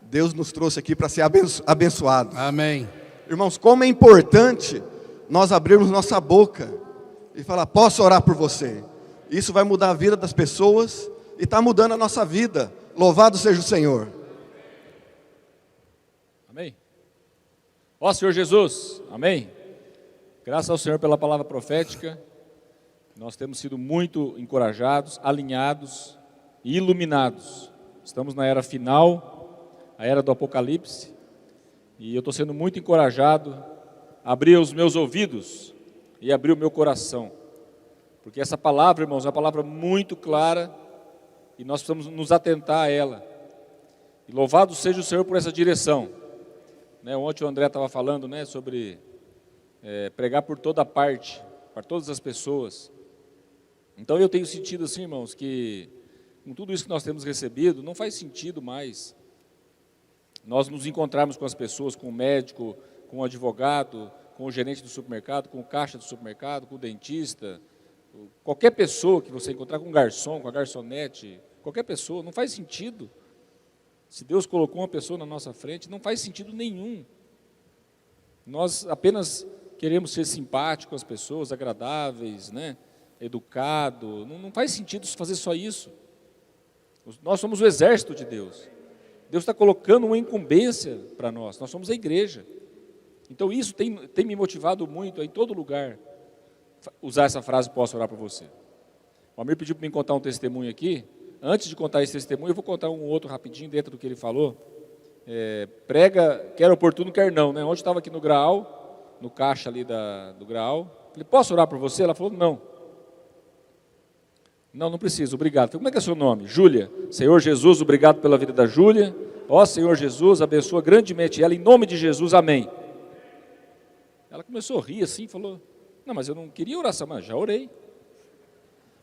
Deus nos trouxe aqui para ser abençoados. Amém. Irmãos, como é importante nós abrirmos nossa boca e falar, posso orar por você? Isso vai mudar a vida das pessoas e está mudando a nossa vida. Louvado seja o Senhor. Amém. Ó Senhor Jesus, amém. Graças ao Senhor pela palavra profética. Nós temos sido muito encorajados, alinhados e iluminados. Estamos na era final, a era do Apocalipse. E eu estou sendo muito encorajado a abrir os meus ouvidos e abrir o meu coração. Porque essa palavra, irmãos, é uma palavra muito clara e nós precisamos nos atentar a ela. E louvado seja o Senhor por essa direção. Né, ontem o André estava falando, né, sobre pregar por toda parte, para todas as pessoas. Então eu tenho sentido assim, irmãos, que com tudo isso que nós temos recebido, não faz sentido mais nós nos encontrarmos com as pessoas, com o médico, com o advogado, com o gerente do supermercado, com o caixa do supermercado, com o dentista, qualquer pessoa que você encontrar, com o garçom, com a garçonete, qualquer pessoa, não faz sentido. Se Deus colocou uma pessoa na nossa frente, não faz sentido nenhum Nós apenas queremos ser simpáticos com as pessoas, agradáveis, né? Educado. Não faz sentido fazer só isso. Nós somos o exército de Deus. Deus está colocando uma incumbência para nós. Nós somos a igreja. Então isso tem me motivado muito a, em todo lugar, usar essa frase, posso orar por você. O Almir pediu para mim contar um testemunho aqui. Antes de contar esse testemunho, eu vou contar um outro rapidinho dentro do que ele falou. Prega, quer oportuno, quer não. Né? Ontem estava aqui no Graal, no caixa ali do Graal. Falei, posso orar por você? Ela falou, não. Não precisa, obrigado. Falei, como é que é seu nome? Júlia. Senhor Jesus, obrigado pela vida da Júlia. Ó Senhor Jesus, abençoa grandemente ela, em nome de Jesus, amém. Ela começou a rir assim, falou, não, mas eu não queria oração, mas já orei.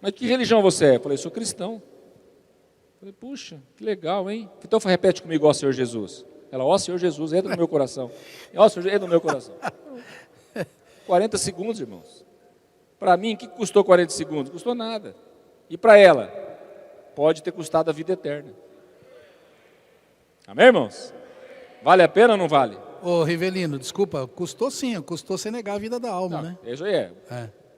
Mas que religião você é? Eu falei, sou cristão. Falei, puxa, que legal, hein? Então repete comigo, ó Senhor Jesus. Ela, ó Senhor Jesus, entra no meu coração. Ó Senhor, entra no meu coração. 40 segundos, irmãos. Para mim, o que custou 40 segundos? Custou nada. E para ela, pode ter custado a vida eterna. Amém, irmãos? Vale a pena ou não vale? Ô, Rivelino, desculpa, custou sim, custou você negar a vida da alma, Não, né? Isso aí é.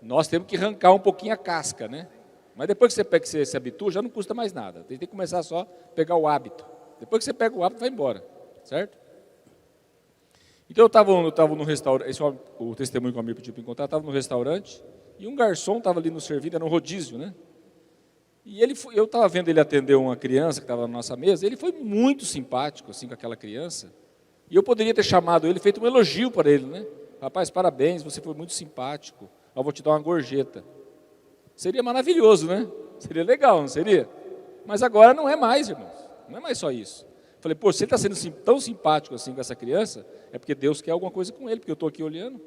Nós temos que arrancar um pouquinho a casca, né? Mas depois que você pega, que você se habitua, já não custa mais nada. Tem que começar só a pegar o hábito. Depois que você pega o hábito, vai embora, certo? Então eu estava no restaurante, esse é o testemunho que o amigo pediu para me contar, estava no restaurante, e um garçom estava ali no serviço, era um rodízio, né? E eu estava vendo ele atender uma criança que estava na nossa mesa, ele foi muito simpático assim com aquela criança, e eu poderia ter chamado ele, feito um elogio para ele, né? Rapaz, parabéns, você foi muito simpático, eu vou te dar uma gorjeta. Seria maravilhoso, né? Seria legal, não seria? Mas agora não é mais, irmãos, não é mais só isso. Falei, pô, se ele está sendo tão simpático assim com essa criança, é porque Deus quer alguma coisa com ele, porque eu estou aqui olhando.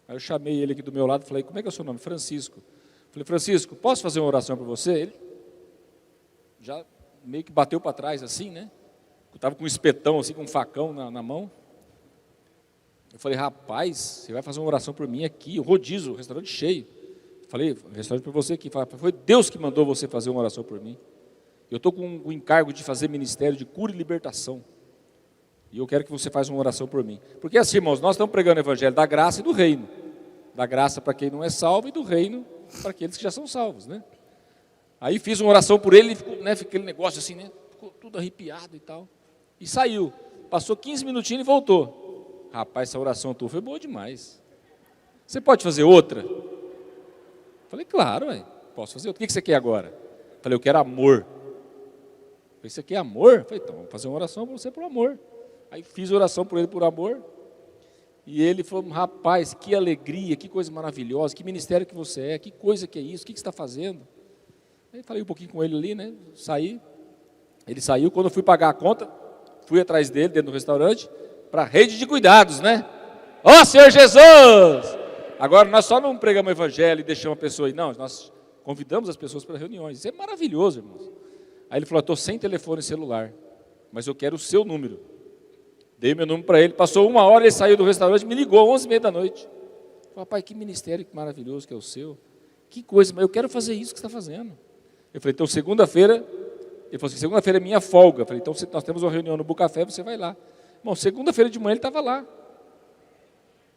Aí eu chamei ele aqui do meu lado e falei, como é que é o seu nome? Francisco. Falei, Francisco, posso fazer uma oração para você? Ele já meio que bateu para trás assim, né? Eu estava com um espetão, assim, com um facão na mão. Eu falei, rapaz, você vai fazer uma oração por mim aqui, o rodízio, o restaurante cheio. Falei, restaurante para você aqui. Foi Deus que mandou você fazer uma oração por mim. Eu estou com o encargo de fazer ministério de cura e libertação. E eu quero que você faça uma oração por mim. Porque assim, irmãos, nós estamos pregando o evangelho da graça e do reino. Da graça para quem não é salvo e do reino para aqueles que já são salvos, né? Aí fiz uma oração por ele, ficou, né, aquele negócio assim, né? Ficou tudo arrepiado e tal. E saiu. Passou 15 minutinhos e voltou. Rapaz, essa oração tua foi boa demais. Você pode fazer outra? Falei, claro, posso fazer outra. O que você quer agora? Falei, eu quero amor. Falei, você quer amor? Falei, então vamos fazer uma oração para você por amor. Aí fiz oração por ele por amor. E ele falou, rapaz, que alegria, que coisa maravilhosa, que ministério que você é, que coisa que é isso, o que você está fazendo? Aí falei um pouquinho com ele ali, né? Saí. Ele saiu, quando eu fui pagar a conta, fui atrás dele, dentro do restaurante, para a rede de cuidados, né? Ó Senhor Jesus! Agora nós só não pregamos o evangelho e deixamos a pessoa aí, não, nós convidamos as pessoas para reuniões. Isso é maravilhoso, irmãos. Aí ele falou, estou sem telefone celular, mas eu quero o seu número. Dei meu número para ele, passou 1 hora, ele saiu do restaurante, me ligou, 11h30 da noite. Falei, pai, que ministério maravilhoso que é o seu. Que coisa, mas eu quero fazer isso que você está fazendo. Eu falei, então segunda-feira, ele falou assim, segunda-feira é minha folga. Eu falei, então nós temos uma reunião no Bucafé, você vai lá. Bom, segunda-feira de manhã ele estava lá.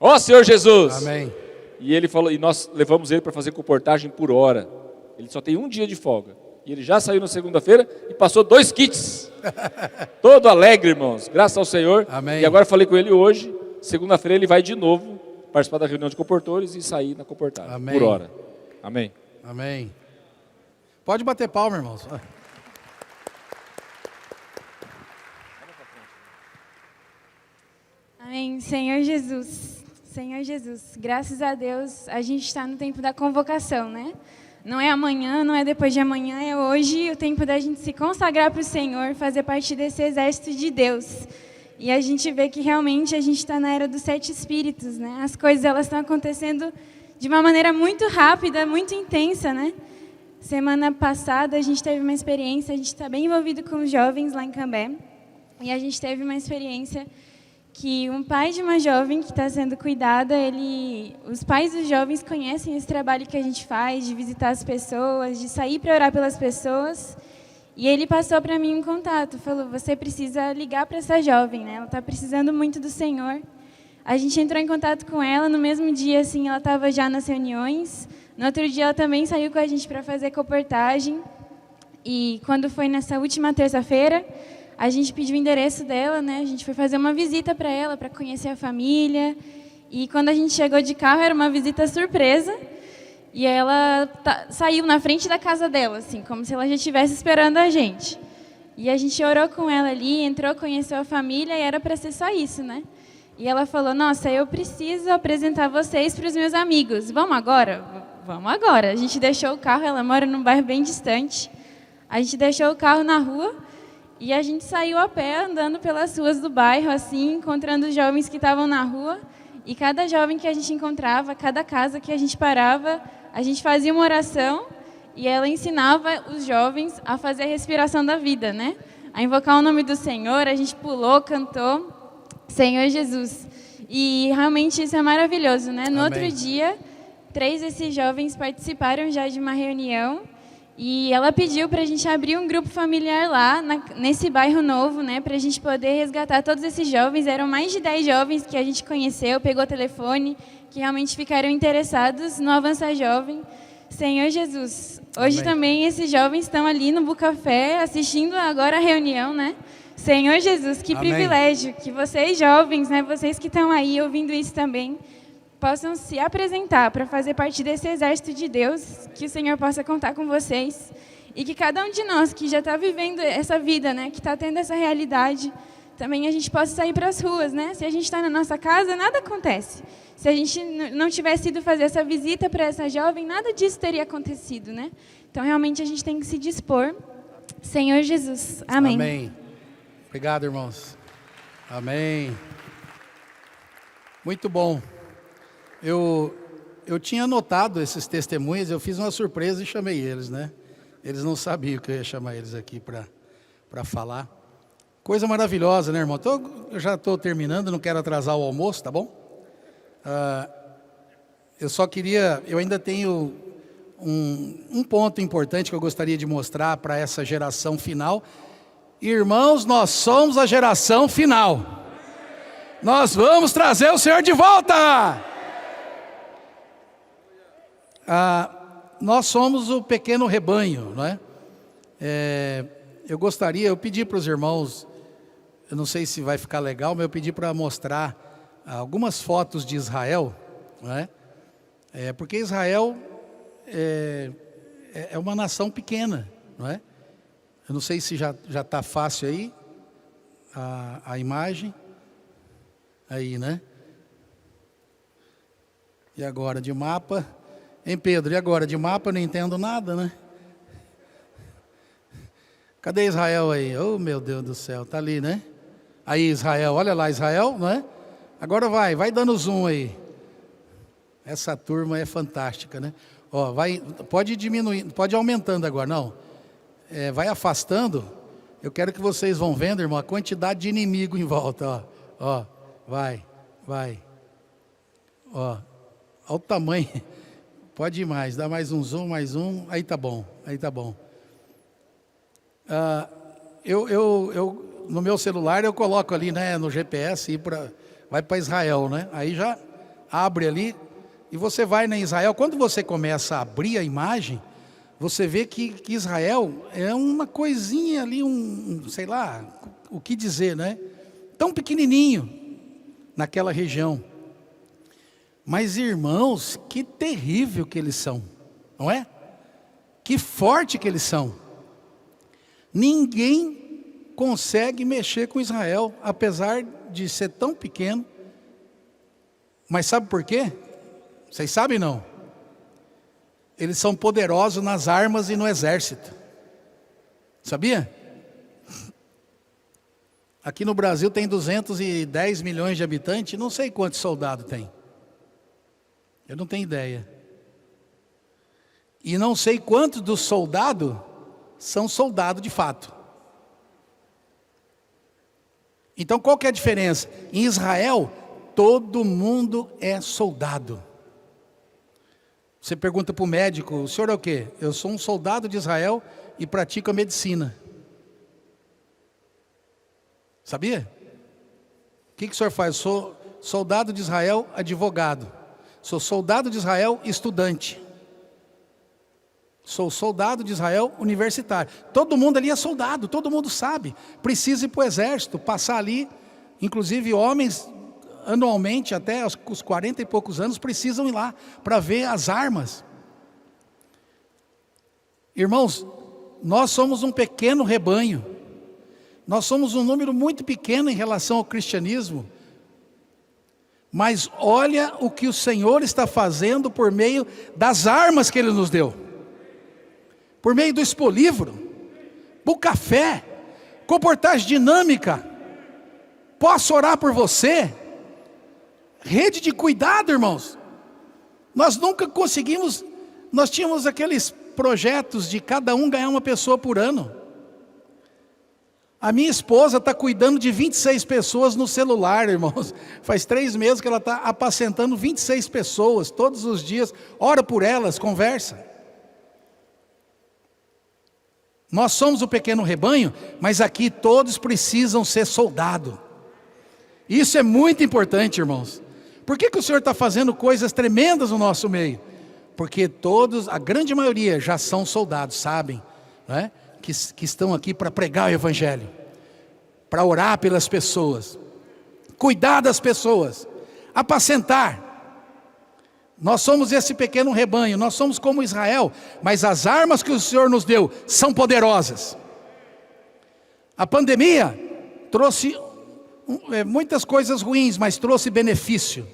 Ó Senhor Jesus! Amém. E ele falou, e nós levamos ele para fazer comportagem por hora. Ele só tem um dia de folga. E ele já saiu na segunda-feira e passou 2 kits. Todo alegre, irmãos. Graças ao Senhor. Amém. E agora falei com ele hoje. Segunda-feira ele vai de novo participar da reunião de comportores e sair na comportagem. Amém. Por hora. Amém. Amém. Pode bater palma, irmãos. Amém. Senhor Jesus. Senhor Jesus. Graças a Deus, a gente está no tempo da convocação, né? Não é amanhã, não é depois de amanhã, é hoje o tempo da gente se consagrar para o Senhor, fazer parte desse exército de Deus. E a gente vê que realmente a gente está na era dos 7 espíritos, né? As coisas elas estão acontecendo de uma maneira muito rápida, muito intensa, né? Semana passada a gente teve uma experiência, a gente está bem envolvido com os jovens lá em Cambé, e a gente teve uma experiência que um pai de uma jovem que está sendo cuidada, os pais dos jovens conhecem esse trabalho que a gente faz, de visitar as pessoas, de sair para orar pelas pessoas, e ele passou para mim um contato, falou, você precisa ligar para essa jovem, né? Ela está precisando muito do Senhor. A gente entrou em contato com ela, no mesmo dia, assim, ela estava já nas reuniões. No outro dia, ela também saiu com a gente para fazer reportagem. E quando foi nessa última terça-feira, a gente pediu o endereço dela, né? A gente foi fazer uma visita para ela, para conhecer a família. E quando a gente chegou de carro, era uma visita surpresa. E ela saiu na frente da casa dela, assim, como se ela já estivesse esperando a gente. E a gente orou com ela ali, entrou, conheceu a família, e era para ser só isso, né? E ela falou, nossa, eu preciso apresentar vocês para os meus amigos. Vamos agora? Vamos agora. A gente deixou o carro, ela mora num bairro bem distante. A gente deixou o carro na rua e a gente saiu a pé, andando pelas ruas do bairro, assim, encontrando os jovens que estavam na rua. E cada jovem que a gente encontrava, cada casa que a gente parava, a gente fazia uma oração e ela ensinava os jovens a fazer a respiração da vida, né? A invocar o nome do Senhor, a gente pulou, cantou, Senhor Jesus. E realmente isso é maravilhoso, né? No outro dia, 3 desses jovens participaram já de uma reunião e ela pediu para a gente abrir um grupo familiar lá, nesse bairro novo, né? Para a gente poder resgatar todos esses jovens. Eram mais de 10 jovens que a gente conheceu, pegou o telefone, que realmente ficaram interessados no Avança Jovem. Senhor Jesus, hoje também esses jovens estão ali no Bucafé, assistindo agora a reunião, né? Senhor Jesus, que privilégio que vocês jovens, né, vocês que estão aí ouvindo isso também, possam se apresentar para fazer parte desse exército de Deus, que o Senhor possa contar com vocês e que cada um de nós que já está vivendo essa vida, né, que está tendo essa realidade, também a gente possa sair para as ruas, né? Se a gente está na nossa casa, nada acontece. Se a gente não tivesse ido fazer essa visita para essa jovem, nada disso teria acontecido, né? Então, realmente, a gente tem que se dispor. Senhor Jesus. Amém. Amém. Obrigado, irmãos. Amém. Muito bom. Eu tinha anotado esses testemunhos, eu fiz uma surpresa e chamei eles, né? Eles não sabiam que eu ia chamar eles aqui para falar. Coisa maravilhosa, né, irmão? Eu já estou terminando, não quero atrasar o almoço, tá bom? Eu só queria, eu ainda tenho um ponto importante que eu gostaria de mostrar para essa geração final. Irmãos, nós somos a geração final. Nós vamos trazer o Senhor de volta. Nós somos o pequeno rebanho, não é? Eu pedi para os irmãos, eu não sei se vai ficar legal, mas eu pedi para mostrar algumas fotos de Israel, não é? Porque Israel é uma nação pequena, não é? Eu não sei se já está fácil aí a imagem, aí, né? E agora de mapa, hein, Pedro? E agora de mapa eu não entendo nada, né? Cadê Israel aí? Oh, meu Deus do céu, tá ali, né? Aí Israel, olha lá Israel, não é? Agora vai dando zoom aí. Essa turma é fantástica, né? Ó, pode diminuir, pode ir aumentando agora, não. Vai afastando. Eu quero que vocês vão vendo, irmão, a quantidade de inimigo em volta, ó. Vai. Ó, olha o tamanho. Pode ir mais, dá mais um zoom, mais um. Aí tá bom. No meu celular eu coloco ali, né, no GPS, vai para Israel, né? Aí já abre ali e você vai na Israel. Quando você começa a abrir a imagem, você vê que Israel é uma coisinha ali, sei lá, o que dizer, né? Tão pequenininho naquela região. Mas, irmãos, que terrível que eles são, não é? Que forte que eles são. Ninguém consegue mexer com Israel, apesar de ser tão pequeno. Mas sabe por quê? Vocês sabem não? Eles são poderosos nas armas e no exército. Sabia? Aqui no Brasil tem 210 milhões de habitantes, não sei quantos soldados tem. Eu não tenho ideia. E não sei quantos dos soldados são soldados de fato. Então qual que é a diferença? Em Israel, todo mundo é soldado. Você pergunta para o médico, o senhor é o quê? Eu sou um soldado de Israel e pratico a medicina. Sabia? O que o senhor faz? soldado de Israel, advogado. Sou soldado de Israel, estudante. Sou soldado de Israel, universitário. Todo mundo ali é soldado, todo mundo sabe. Precisa ir para o exército, passar ali. Inclusive homens, anualmente, até os 40 e poucos anos, precisam ir lá para ver as armas. Irmãos, nós somos um pequeno rebanho. Nós somos um número muito pequeno em relação ao cristianismo. Mas olha o que o Senhor está fazendo por meio das armas que Ele nos deu. Por meio do Expolivro, Bucafé, comportagem dinâmica. Posso orar por você? Rede de cuidado, irmãos. Nós nunca conseguimos, nós tínhamos aqueles projetos de cada um ganhar uma pessoa por ano. A minha esposa está cuidando de 26 pessoas no celular, irmãos. Faz 3 meses que ela está apacentando 26 pessoas, todos os dias. Ora por elas, conversa. Nós somos o pequeno rebanho, mas aqui todos precisam ser soldado. Isso é muito importante, irmãos. Por que o Senhor está fazendo coisas tremendas no nosso meio? Porque todos, a grande maioria, já são soldados, sabem, né? Que estão aqui para pregar o Evangelho, para orar pelas pessoas, cuidar das pessoas, apacentar. Nós somos esse pequeno rebanho, nós somos como Israel, mas as armas que o Senhor nos deu são poderosas. A pandemia trouxe muitas coisas ruins, mas trouxe benefício.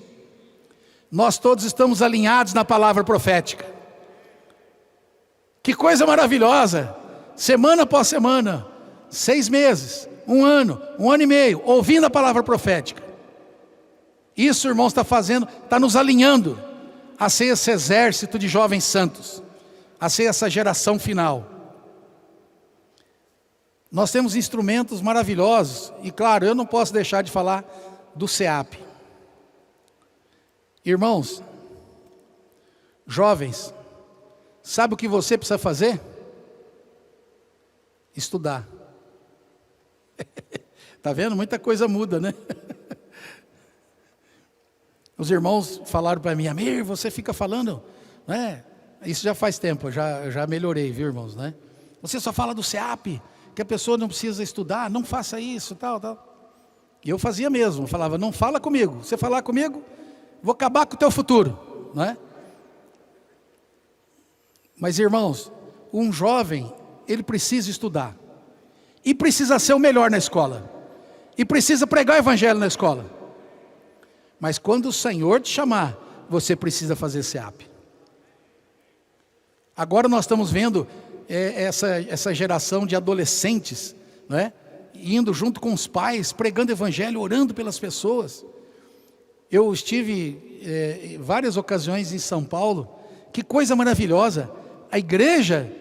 Nós todos estamos alinhados na palavra profética. Que coisa maravilhosa! Semana após semana, 6 meses, 1 ano, 1 ano e meio, ouvindo a palavra profética. Isso, irmãos, está fazendo, está nos alinhando a ser esse exército de jovens santos, a ser essa geração final. Nós temos instrumentos maravilhosos, e claro, eu não posso deixar de falar do SEAP. Irmãos, jovens, sabe o que você precisa fazer? Estudar. Está vendo? Muita coisa muda, né? Os irmãos falaram para mim: Amir, você fica falando, né? Isso já faz tempo, já melhorei, viu, irmãos, né? Você só fala do SEAP, que a pessoa não precisa estudar, não faça isso, tal. E eu fazia mesmo, falava: não fala comigo, você falar comigo, vou acabar com o teu futuro, né? Mas, irmãos, um jovem, ele precisa estudar, e precisa ser o melhor na escola, e precisa pregar o Evangelho na escola. Mas quando o Senhor te chamar, você precisa fazer SEAP. Agora nós estamos vendo essa geração de adolescentes, né, indo junto com os pais, pregando Evangelho, orando pelas pessoas. Eu estive várias ocasiões em São Paulo. Que coisa maravilhosa! A igreja,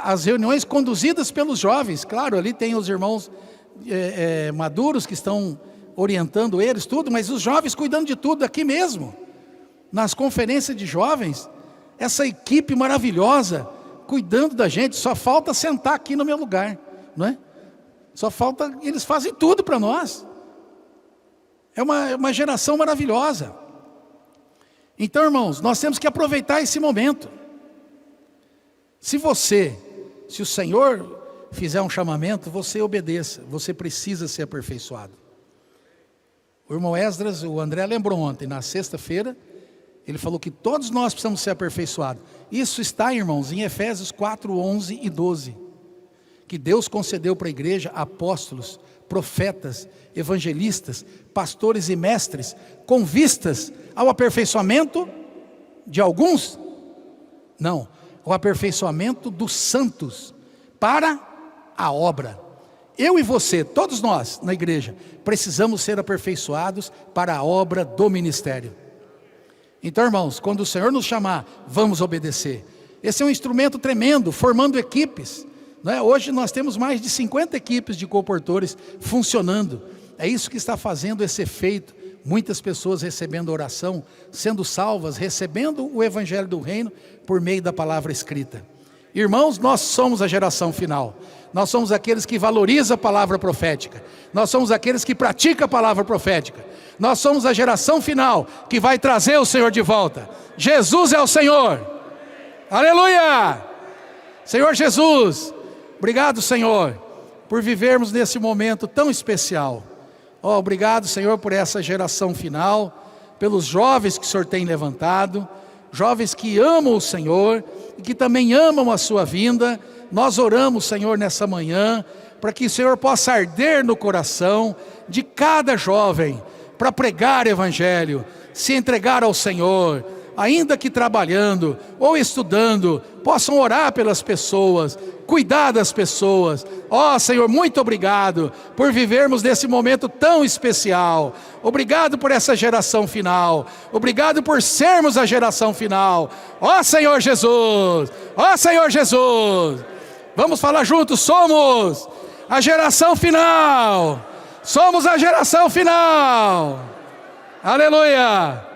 as reuniões conduzidas pelos jovens, claro, ali tem os irmãos maduros que estão orientando eles, tudo, mas os jovens cuidando de tudo aqui mesmo, nas conferências de jovens, essa equipe maravilhosa, cuidando da gente. Só falta sentar aqui no meu lugar, não é? Só falta, eles fazem tudo para nós. É uma geração maravilhosa. Então, irmãos, nós temos que aproveitar esse momento. Se o Senhor fizer um chamamento, você obedeça, você precisa ser aperfeiçoado. O irmão Esdras, o André lembrou ontem, na sexta-feira, ele falou que todos nós precisamos ser aperfeiçoados. Isso está, irmãos, em Efésios 4, 11 e 12. Que Deus concedeu para a igreja apóstolos, profetas, evangelistas, pastores e mestres, com vistas ao aperfeiçoamento de alguns? Não, o aperfeiçoamento dos santos, para a obra. Eu e você, todos nós na igreja, precisamos ser aperfeiçoados para a obra do ministério. Então, irmãos, quando o Senhor nos chamar, vamos obedecer. Esse é um instrumento tremendo, formando equipes, não é? Hoje nós temos mais de 50 equipes de comportores funcionando. É isso que está fazendo esse efeito. Muitas pessoas recebendo oração, sendo salvas, recebendo o Evangelho do Reino por meio da palavra escrita. Irmãos, nós somos a geração final. Nós somos aqueles que valorizam a palavra profética. Nós somos aqueles que praticam a palavra profética. Nós somos a geração final que vai trazer o Senhor de volta. Jesus é o Senhor. Aleluia! Senhor Jesus, obrigado, Senhor, por vivermos nesse momento tão especial. Oh, obrigado, Senhor, por essa geração final, pelos jovens que o Senhor tem levantado, jovens que amam o Senhor e que também amam a sua vinda. Nós oramos, Senhor, nessa manhã, para que o Senhor possa arder no coração de cada jovem, para pregar o Evangelho, se entregar ao Senhor, ainda que trabalhando ou estudando, possam orar pelas pessoas, cuidar das pessoas. Ó Senhor, muito obrigado por vivermos nesse momento tão especial. Obrigado por essa geração final. Obrigado por sermos a geração final. Ó Senhor Jesus, ó Senhor Jesus. Vamos falar juntos, somos a geração final. Somos a geração final. Aleluia.